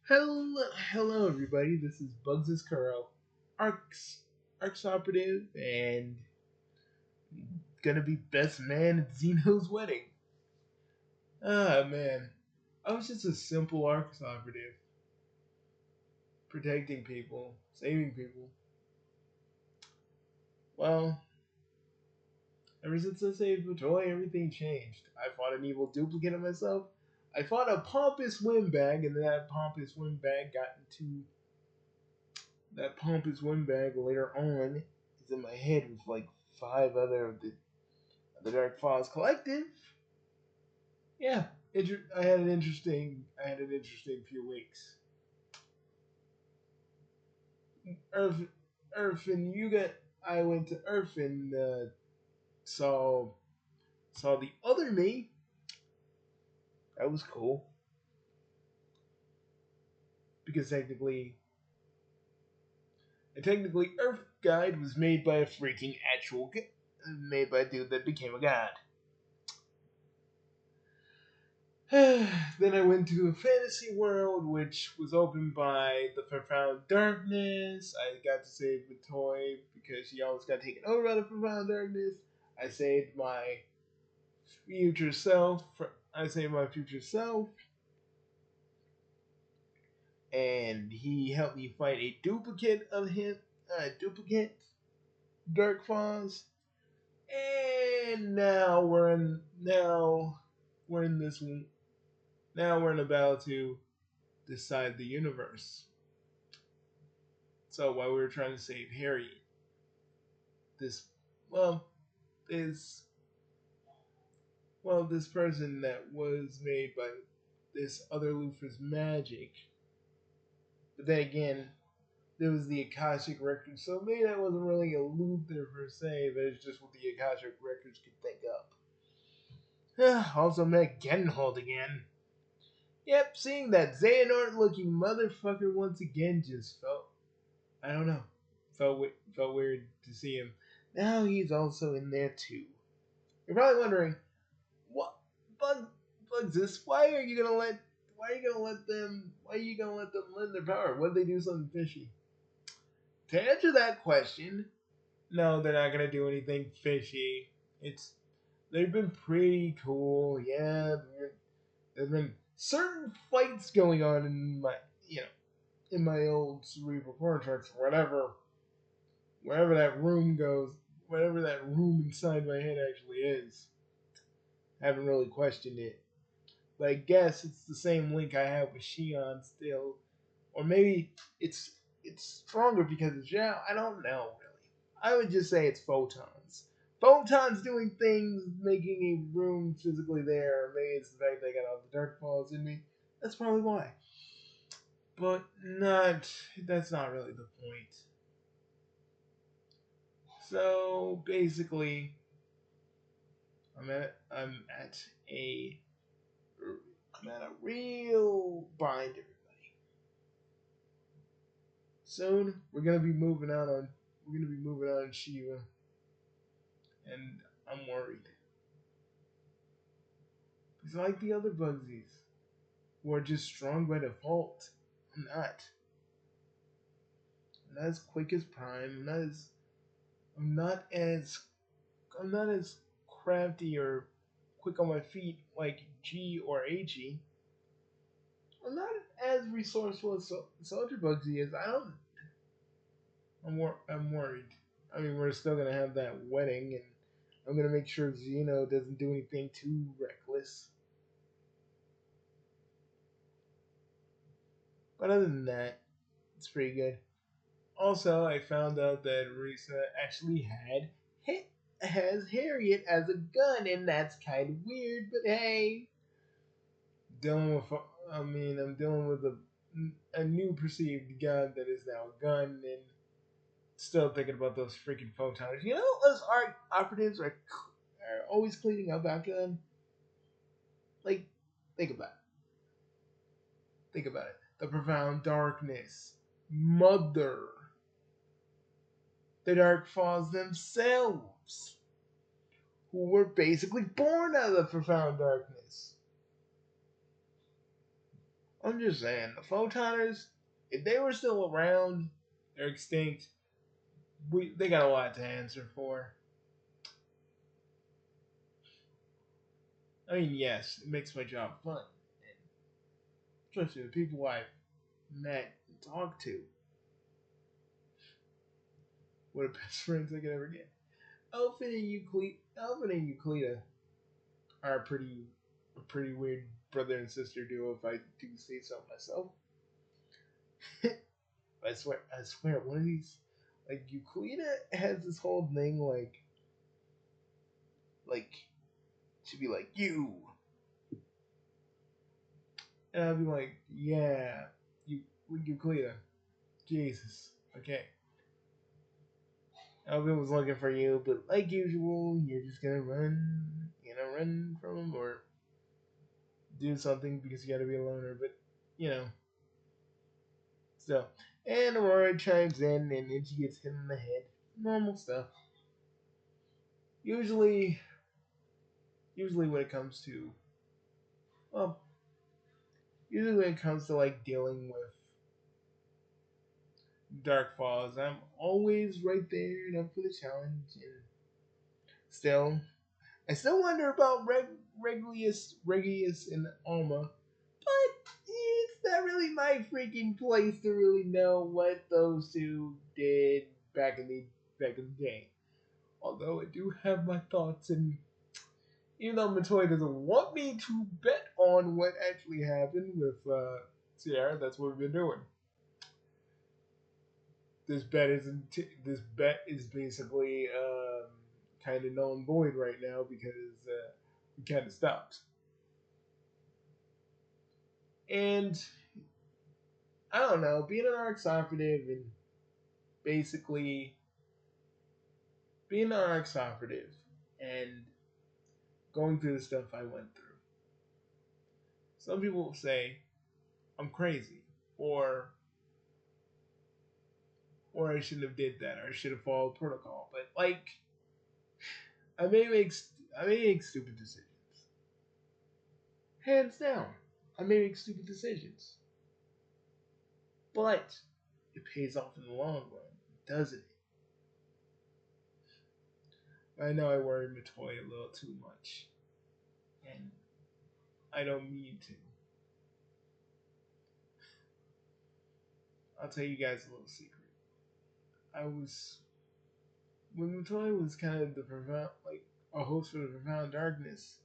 Hello, everybody. This is bugus kuro, arks operative, and gonna be best man at Zeno's wedding. Ah, man, I was just a simple arks operative, protecting people, saving people. Well, ever since I saved Matoy, everything changed. I fought an evil duplicate of myself. I fought a pompous windbag, and then that pompous windbag later on is in my head with like five other of the Dark Falls Collective. Yeah, I had an interesting few weeks. Earth, Earth, and you got. I went to Earth and saw the other me. That was cool because technically, Earth Guide was made by a freaking made by a dude that became a god. Then I went to a fantasy world, which was opened by the Profound Darkness. I got to save the toy because she almost got taken over by the Profound Darkness. I saved my future self. I saved my future self, and he helped me fight a duplicate of him, a duplicate Dark Falls. And we're in this now we're in a battle to decide the universe. So while we were trying to save Harry, this well, this this person that was made by this other Luthor's magic. But then again, there was the Akashic record, so maybe that wasn't really a Luthor per se, but it's just what the Akashic records could think up. Also met Genhold again. Yep, seeing that Xehanort looking motherfucker once again just felt, I don't know, felt weird to see him. Now he's also in there too. You're probably wondering, what bugs this? Why are you gonna let them lend their power? What if they do something fishy? To answer that question, no, they're not gonna do anything fishy. They've been pretty cool. Yeah, there's been certain fights going on in in my old cerebral cortex, wherever that room goes, whatever that room inside my head actually is. I haven't really questioned it. But I guess it's the same link I have with Shion still. Or maybe it's stronger because it's Zhao. I don't know really. I would just say it's photons. Photons doing things, making a room physically there. Or maybe it's the fact that I got all the dark falls in me. That's probably why. But that's not really the point. So basically I'm at a real bind, everybody. Soon we're gonna be moving on Shiva, and I'm worried. Because like the other Bugsies, who are just strong by default, I'm not. I'm not as quick as Prime. I'm not as I'm not as crafty or quick on my feet like G or AG. I'm not as resourceful as Soldier Bugsy is. I'm worried. I mean, we're still gonna have that wedding, and I'm gonna make sure Zeno doesn't do anything too reckless. But other than that, it's pretty good. Also, I found out that Risa actually has Harriet as a gun, and that's kind of weird. But hey, dealing with I'm dealing with a new perceived gun that is now a gun, and still thinking about those freaking photons. You know, those operatives are always cleaning up after them. Like, think about it. Think about it. The profound darkness, mother, the dark falls themselves, who were basically born out of the profound darkness. I'm just saying, the photoners, if they were still around, they're extinct. They got a lot to answer for. I mean, yes, it makes my job fun, especially the people I've met and talked to. What the best friends I could ever get. Alvin and Euclida are a pretty weird brother and sister duo, if I do say so myself. I swear, one of these, like Euclida has this whole thing, like she'd be like you, and I'd be like, yeah, you, Euclida, Jesus, okay. Alvin was looking for you, but like usual, you're just gonna run from him or do something because you gotta be a loner. But you know, so and Aurora chimes in, and then she gets hit in the head. Normal stuff. Usually, usually when it comes to well, usually when it comes to like dealing with dark falls, I'm always right there and up for the challenge. And still, I still wonder about Regulus, and Alma, but it's not really my freaking place to really know what those two did back in the back in the day. Although I do have my thoughts, and even though Matoy doesn't want me to bet on what actually happened with Sierra, that's what we've been doing. This bet is basically kind of null and void right now because we kind of stopped. And I don't know, being an arks operative and basically being an arks operative and going through the stuff I went through. Some people will say I'm crazy, or I shouldn't have did that, or I should have followed protocol. But like, I may make stupid decisions. Hands down, I may make stupid decisions, but it pays off in the long run, doesn't it? I know I worry Matoy a little too much, and I don't mean to. I'll tell you guys a little secret. I was when Matoy was kind of the profound, like a host for the Profound Darkness.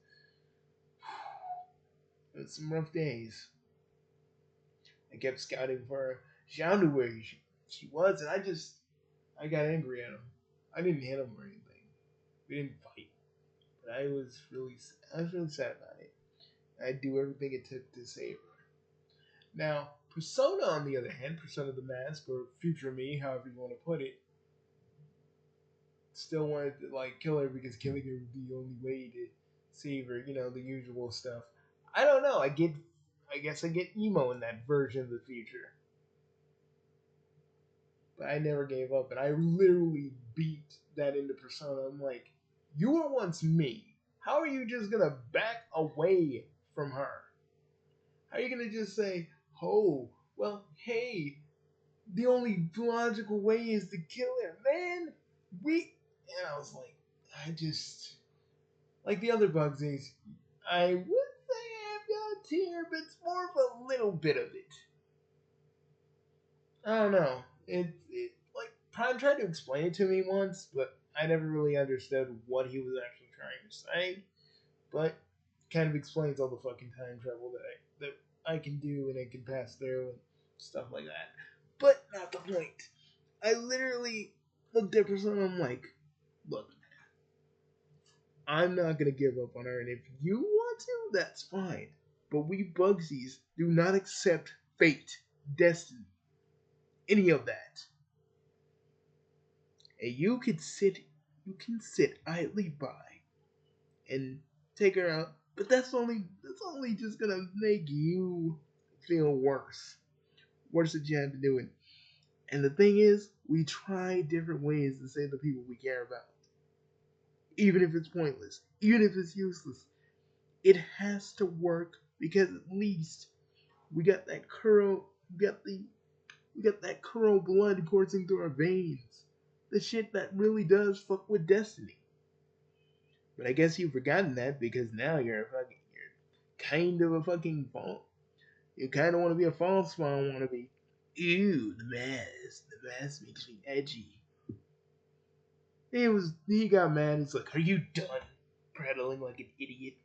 It was some rough days. I kept scouting for her. She knew where she was, and I got angry at him. I didn't hit him or anything. We didn't fight, but I was really sad about it. I'd do everything it took to save her. Now, Persona, on the other hand, Persona the Mask, or Future Me, however you want to put it, still wanted to like kill her because killing her would be the only way to save her. You know, the usual stuff. I don't know. I guess I get emo in that version of the future. But I never gave up, and I literally beat that into Persona. I'm like, you were once me. How are you just gonna back away from her? How are you gonna just say, oh, well, hey, the only logical way is to kill her, man? And I was like, I just, like the other Bugsies, I would say I've got a tear, but it's more of a little bit of it. I don't know. It like Prime tried to explain it to me once, but I never really understood what he was actually trying to say. But kind of explains all the fucking time travel that I can do and I can pass through and stuff like that. But not the point. I literally looked at Persona and I'm like, look, I'm not gonna give up on her, and if you want to, that's fine. But we Bugsies do not accept fate, destiny, any of that. And you can sit idly by and take her out, but that's only just gonna make you feel worse than you have been doing. And the thing is, we try different ways to save the people we care about, even if it's pointless, even if it's useless. It has to work because at least We got that kuro. We got that kuro blood coursing through our veins. The shit that really does fuck with destiny. But I guess you've forgotten that because now you're kind of a fucking false. You kind of want to be a false spawn wannabe. Ew, the mask. The mask makes me edgy. He got mad. He's like, "Are you done prattling like an idiot?"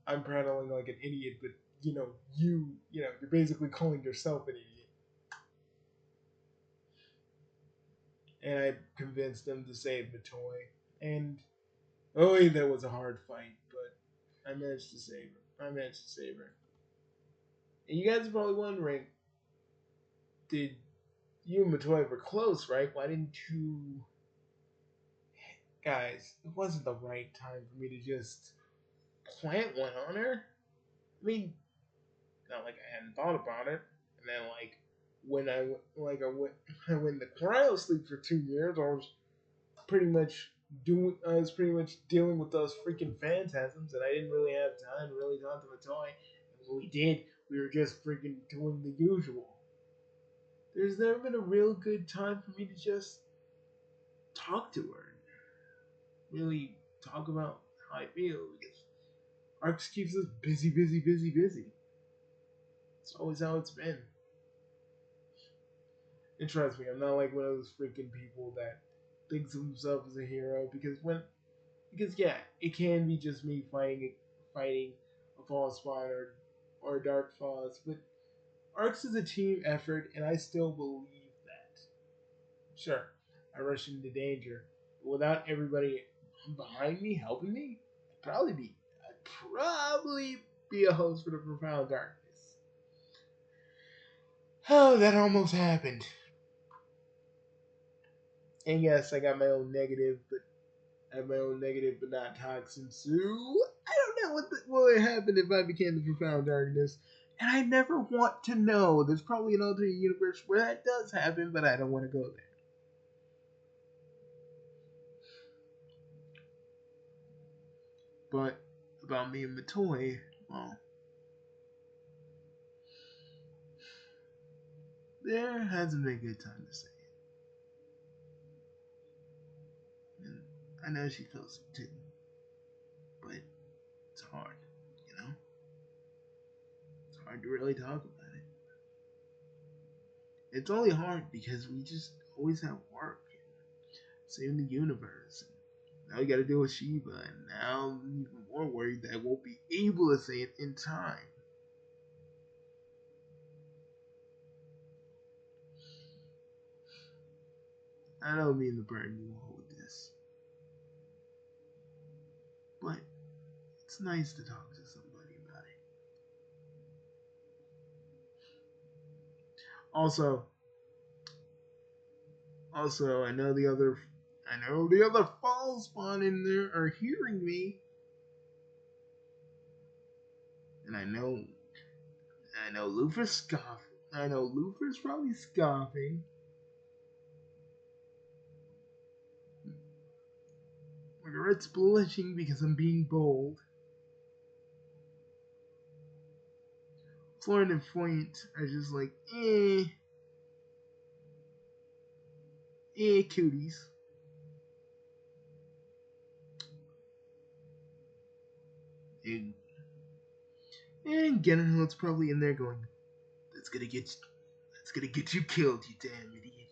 I'm prattling like an idiot, but you're basically calling yourself an idiot. And I convinced him to save Matoy. And oh, that was a hard fight, but I managed to save her. And you guys are probably wondering, did you and Matoy were close, right? Why didn't you guys? It wasn't the right time for me to just plant one on her. I mean, not like I hadn't thought about it. And then when I went I went to cryo sleep for 2 years, pretty much I was pretty much dealing with those freaking phantasms, and I didn't really have time to really talk to Matoy. And when we did, we were just freaking doing the usual. There's never been a real good time for me to just talk to her, really talk about how I feel, because Arks keeps us busy, busy, busy, busy. It's always how it's been. And trust me, I'm not like one of those freaking people that thinks of himself as a hero, because yeah, it can be just me fighting a false spawn or a dark falls, but Arks is a team effort, and I still believe that. Sure, I rush into danger, but without everybody behind me helping me, I'd probably be a host for the Profound Darkness. Oh, that almost happened. And yes, I got my own negative, but I have my own negative but not toxin. So I don't know what would happen if I became the Profound Darkness. And I never want to know. There's probably an alternate universe where that does happen, but I don't want to go there. But about me and Matoy, well, there hasn't been a good time to say it. And I know she feels it too. But it's hard, you know? It's hard to really talk about it. It's only hard because we just always have work. Saving the universe. Now we gotta deal with Shiva, and now I'm even more worried that I won't be able to say it in time. I don't mean to burden you all with this, but it's nice to talk to somebody about it. Also, I know the other fall spawn in there are hearing me, and I know Lufer's scoffing. I know Lufer's probably scoffing. Margaret's blushing because I'm being bold. Florin and Foynt are just like, cooties. And, and Genenhild's probably in there going, that's gonna get you killed, you damn idiot.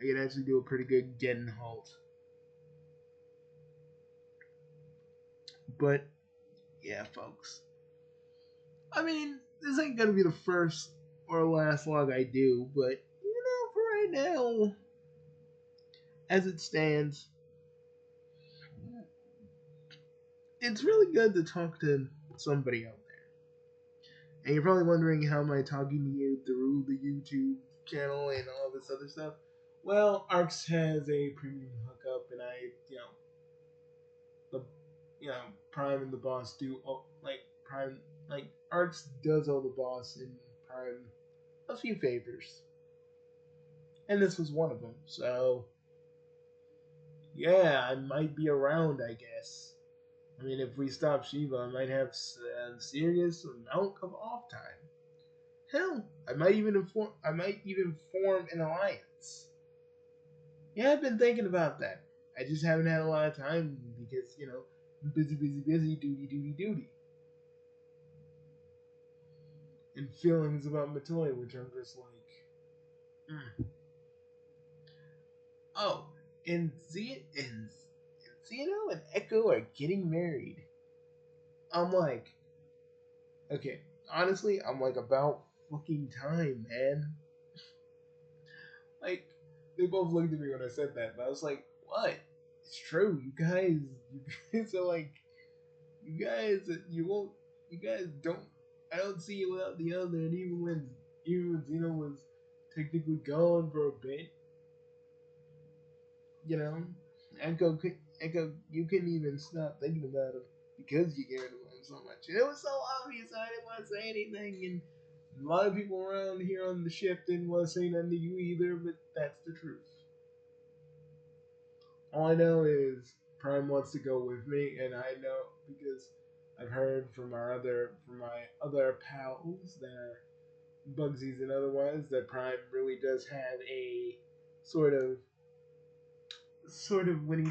I can actually do a pretty good Genenhold. But, yeah, folks. I mean, this ain't gonna be the first or last log I do, but, for right now, as it stands, it's really good to talk to somebody out there. And you're probably wondering, how am I talking to you through the YouTube channel and all this other stuff? Well, Arks has a premium hookup, and the Prime and the boss do Prime, Arks does owe the boss and Prime a few favors, and this was one of them. So yeah, I might be around, I guess. I mean, if we stop Shiva, I might have a serious amount of off time. Hell, I might even form an alliance. Yeah, I've been thinking about that. I just haven't had a lot of time because busy, busy, busy, duty, duty, duty, and feelings about Matoy, which I'm just like, oh, and Zeno and Echo are getting married. I'm like, okay, honestly, I'm like about fucking time, man. Like, they both looked at me when I said that, but I was like, what? It's true. You guys are like, you won't, you guys don't, I don't see you without the other. And even when Zeno was technically gone for a bit, you know, Echo, you couldn't even stop thinking about him because you cared about him so much. And it was so obvious I didn't want to say anything. And a lot of people around here on the ship didn't want to say nothing to you either, but that's the truth. All I know is Prime wants to go with me, and I know because I've heard from my other pals that are Bugsies and otherwise that Prime really does have a sort of when he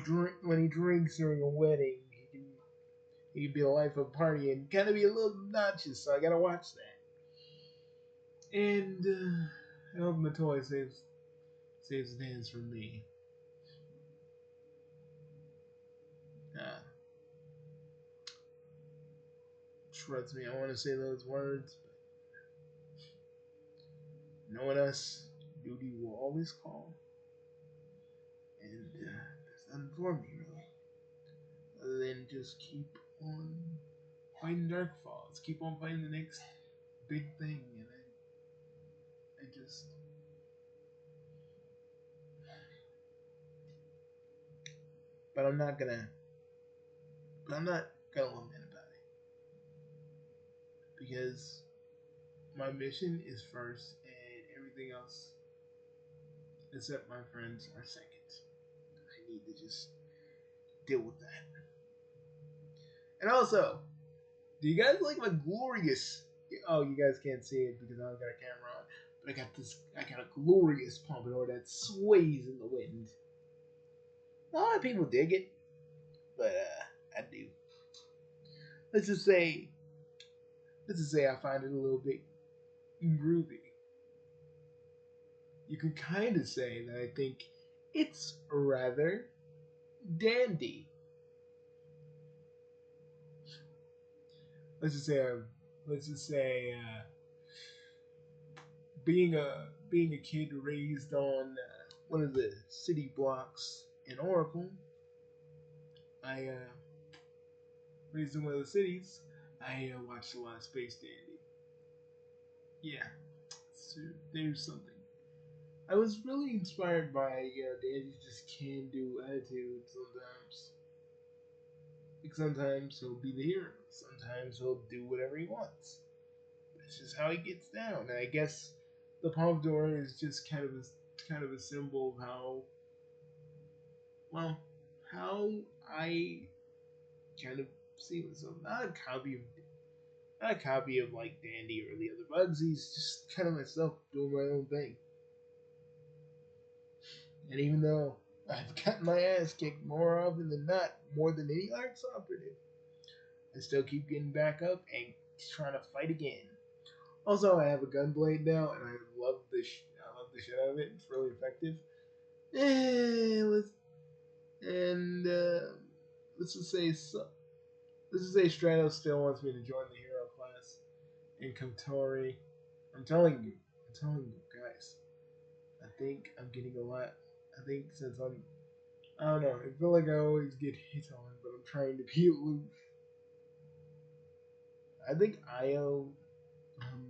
drinks during a wedding, he can be the life of the party and kind of be a little obnoxious. So I gotta watch that. And I hope Matoy saves the dance for me. Uh, Shreds me. I want to say those words, but knowing us, duty will always call. And there's nothing for me really, other than just keep on fighting Dark Falls, keep on fighting the next big thing, and I just, but I'm not gonna lament about it because my mission is first, and everything else except my friends are second. I need to just deal with that. And also, do you guys like my glorious? Oh, you guys can't see it because I don't got a camera on. But I got a glorious pompadour that sways in the wind. A lot of people dig it, but I do. Let's just say, let's just say I find it a little bit groovy. You can kind of say that I think it's rather dandy. Let's just say, let's just say, being a kid raised on one of the city blocks in Oracle, I raised in one of the cities. I watched a lot of Space Dandy. Yeah, so there's something. I was really inspired by Dandy's just can do attitude sometimes. Like sometimes he'll be the hero, sometimes he'll do whatever he wants. That's just how he gets down. And I guess the Pompadour is just kind of a symbol of how well how I kind of see myself. Not a copy of like Dandy or the other Bugsies, just kind of myself doing my own thing. And even though I've gotten my ass kicked more often than not, more than any arts operative, I still keep getting back up and trying to fight again. Also, I have a gunblade now, and I love the shit out of it. It's really effective. Let's and let's just say let's just say Stratos still wants me to join the hero class. And Kotori, I'm telling you, guys. I think I'm getting a lot. I think since I don't know. I feel like I always get hit on, but I'm trying to be aloof. I think Io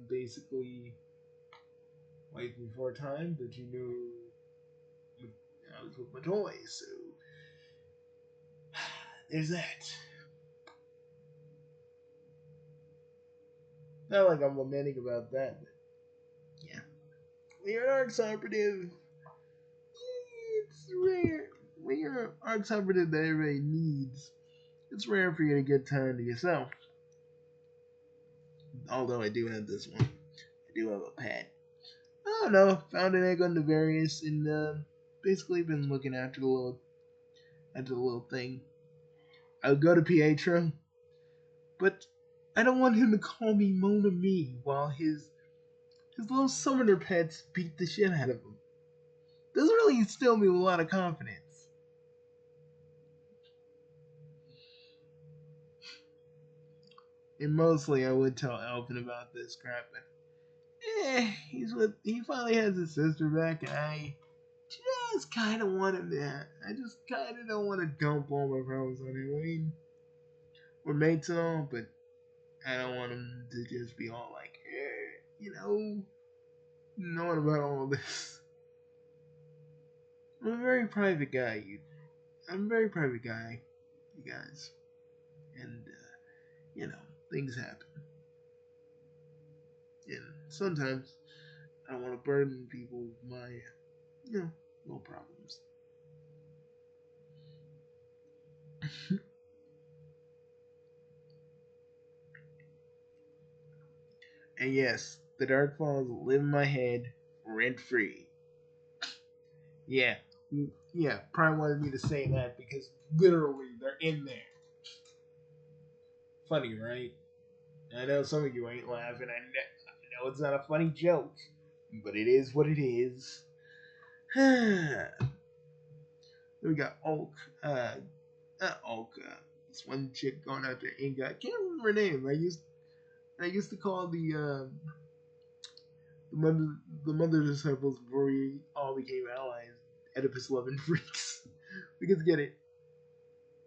basically like before time, but you knew I was with my toys, so there's that. Not like I'm lamenting about that, but yeah. When you're an arcs operative, it's rare. When you're an arcs operative that everybody needs, it's rare for you to get time to yourself. Although I do have this one. I do have a pet. I don't know. Found an egg on the various and basically been looking after the little thing. I would go to Pietro, but I don't want him to call me Mona Me while his little summoner pets beat the shit out of him. Doesn't really instill me with a lot of confidence. And mostly I would tell Elvin about this crap, but he finally has his sister back, and I just kind of want him to. I just kind of don't want to dump all my problems on him. I mean, we're mates and all, but I don't want him to just be all like, knowing about all this. I'm a very private guy. I'm a very private guy, you guys, and things happen, and sometimes I don't want to burden people with my, little problems. And yes, the Dark Falls live in my head rent free. Yeah, yeah. Prime wanted me to say that because literally they're in there. Funny, right? I know some of you ain't laughing. I know it's not a funny joke, but it is what it is. Then we got Ulk. Not Ulk. This one chick going out there. Inga. I can't remember her name. I used to call the mother the mother disciples before we all became allies. Oedipus loving freaks. Because get it,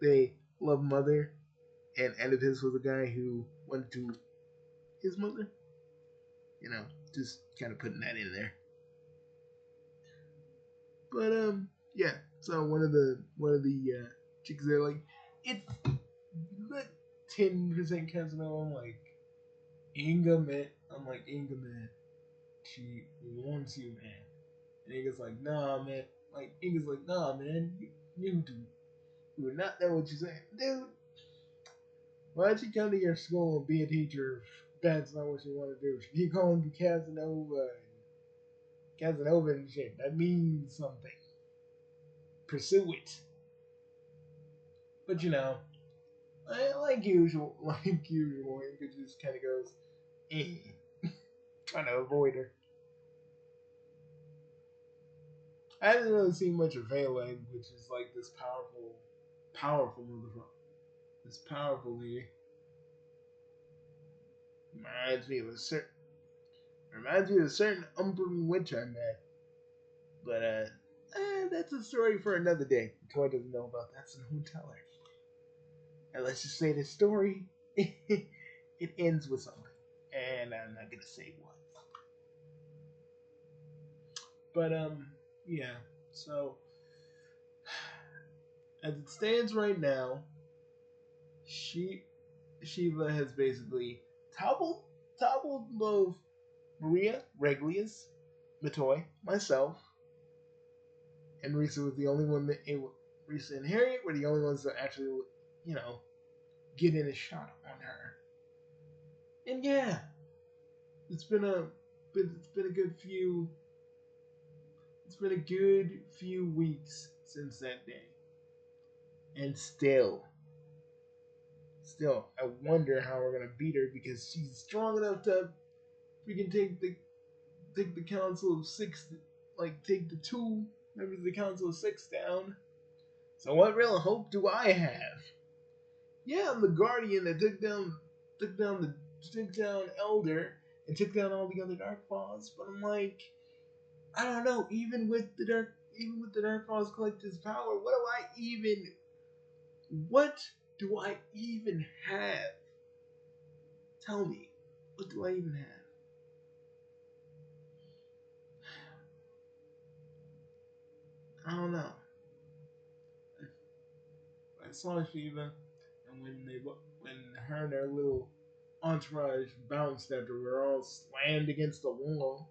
they love mother, and Oedipus was a guy who went to his mother. Just kind of putting that in there. But yeah. So one of the chicks there like it's like 10% Casanova. I'm like Inga man. She wants you, man. And Inga's like, nah, man. Inga's like, nah, man. You do not know what you're saying, dude. Why don't you come to your school and be a teacher if that's not what you want to do? You calling me Casanova and shit. That means something. Pursue it. But like usual, Inga just kind of goes, trying to avoid her. I didn't really see much of Valen, which is like this powerful motherfucker. This powerful lady. Reminds me of a certain Umbran witch I met. But that's a story for another day. Toy doesn't know about that, so don't tell her. And let's just say the story it ends with something, and I'm not gonna say what. But yeah. So as it stands right now, she Shiva has basically toppled both Maria, Reglius, Matoy, myself, and Risa was the only one Risa and Harriet were the only ones that actually, you know, get in a shot on her. And yeah, it's been a it's been a good few weeks since that day, and I wonder how we're gonna beat her because she's strong enough to freaking take the Council of Six, like take the two members of the Council of Six down. So what real hope do I have? Yeah, I'm the Guardian that took down Elder and took down all the other Dark Falls, but I'm like, I don't know. Even with the Dark Falls Collective's power, what do I even have? Tell me, what do I even have? I don't know. I saw Shiva, and when her and her little entourage bounced after we were all slammed against the wall,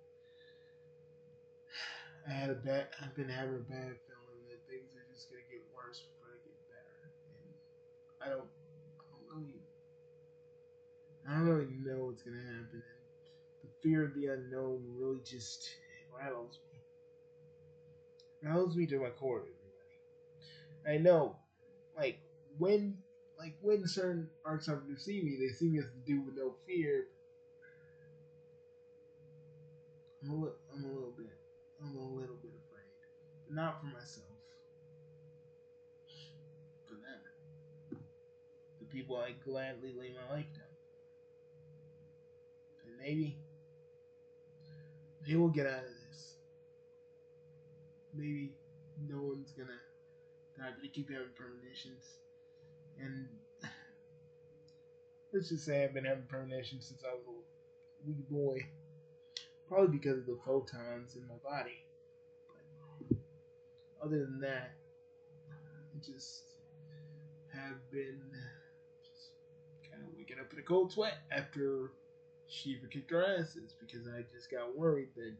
I've been having a bad feeling that things are just gonna get worse before they get better, and I don't. I don't really know what's gonna happen. And the fear of the unknown really just rattles me. Rattles me to my core, everybody. I know, like when when certain arcs operatives see me, they see me as the dude with no fear. I'm a little bit afraid, but not for myself, for them, the people I gladly lay my life down. And maybe they will get out of this. Maybe no one's gonna die, but they keep having premonitions. And let's just say I've been having premonitions since I was a wee boy. Probably because of the photons in my body. But other than that, I just have been just kind of waking up in a cold sweat after Shiva kicked our asses because I just got worried that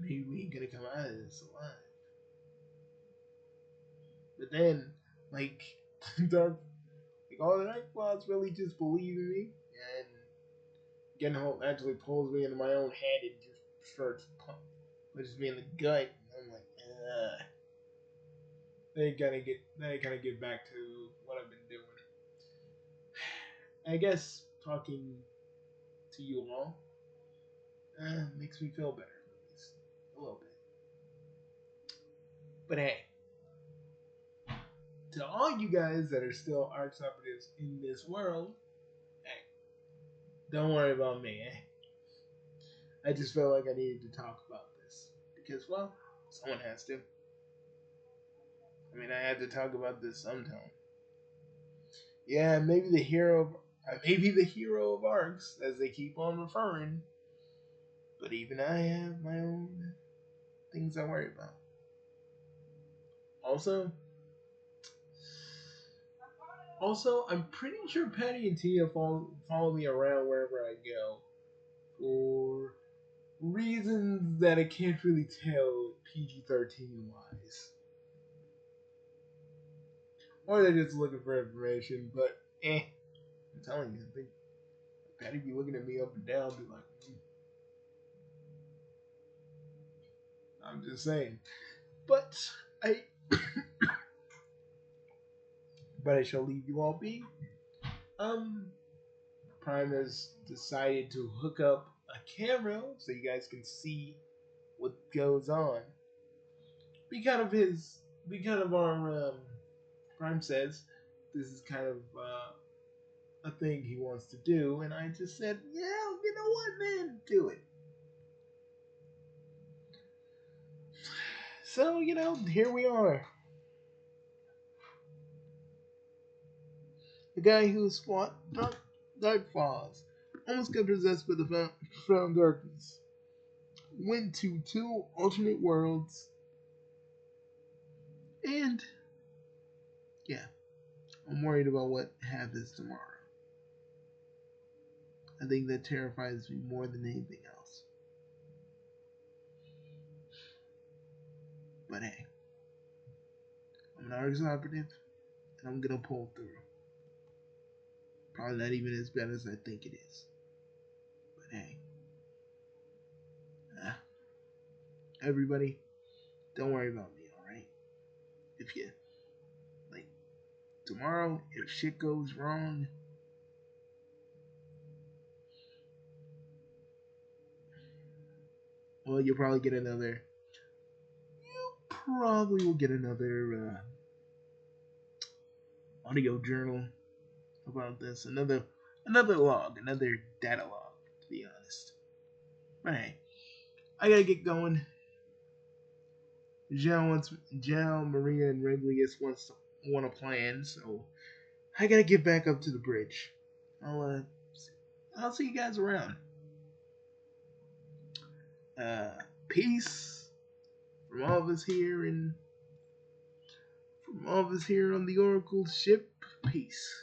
maybe we ain't gonna come out of this alive. But then, like, dark, like all the dark plots really just believe in me, and getting home actually pulls me into my own head and just starts pushes me in the gut. And I'm like, ugh. They gotta get back to what I've been doing. I guess talking to you all makes me feel better, at least a little bit. But hey, to all you guys that are still arcs operatives in this world, hey, don't worry about me. I just felt like I needed to talk about this because, well, someone has to. I mean, I had to talk about this sometime. Yeah, maybe the hero of arcs, as they keep on referring. But even I have my own things I worry about. Also, I'm pretty sure Patty and Tia follow me around wherever I go for reasons that I can't really tell PG-13 wise. Or they're just looking for information, but I'm telling you, I think Patty be looking at me up and down, be like, I'm just saying. But I but I shall leave you all be. Prime has decided to hook up a camera so you guys can see what goes on. Be kind of our Prime says this is kind of a thing he wants to do, and I just said, yeah, you know what, man, do it. So here we are. The guy who's fought dark falls, almost got possessed by the found darkness, went to 2 alternate worlds, and yeah, I'm worried about what happens tomorrow. I think that terrifies me more than anything else. But hey, I'm an artist operative, and I'm gonna pull through. Probably not even as bad as I think it is. But hey, everybody, don't worry about me, alright? If you, like, tomorrow, if shit goes wrong, well, you'll probably get another. You probably will get another audio journal about this. Another log, another data log, to be honest. But hey, I gotta get going. Jal, Maria, and Reglius want to plan, so I gotta get back up to the bridge. I'll see you guys around. Peace from all of us here on the Oracle ship. Peace.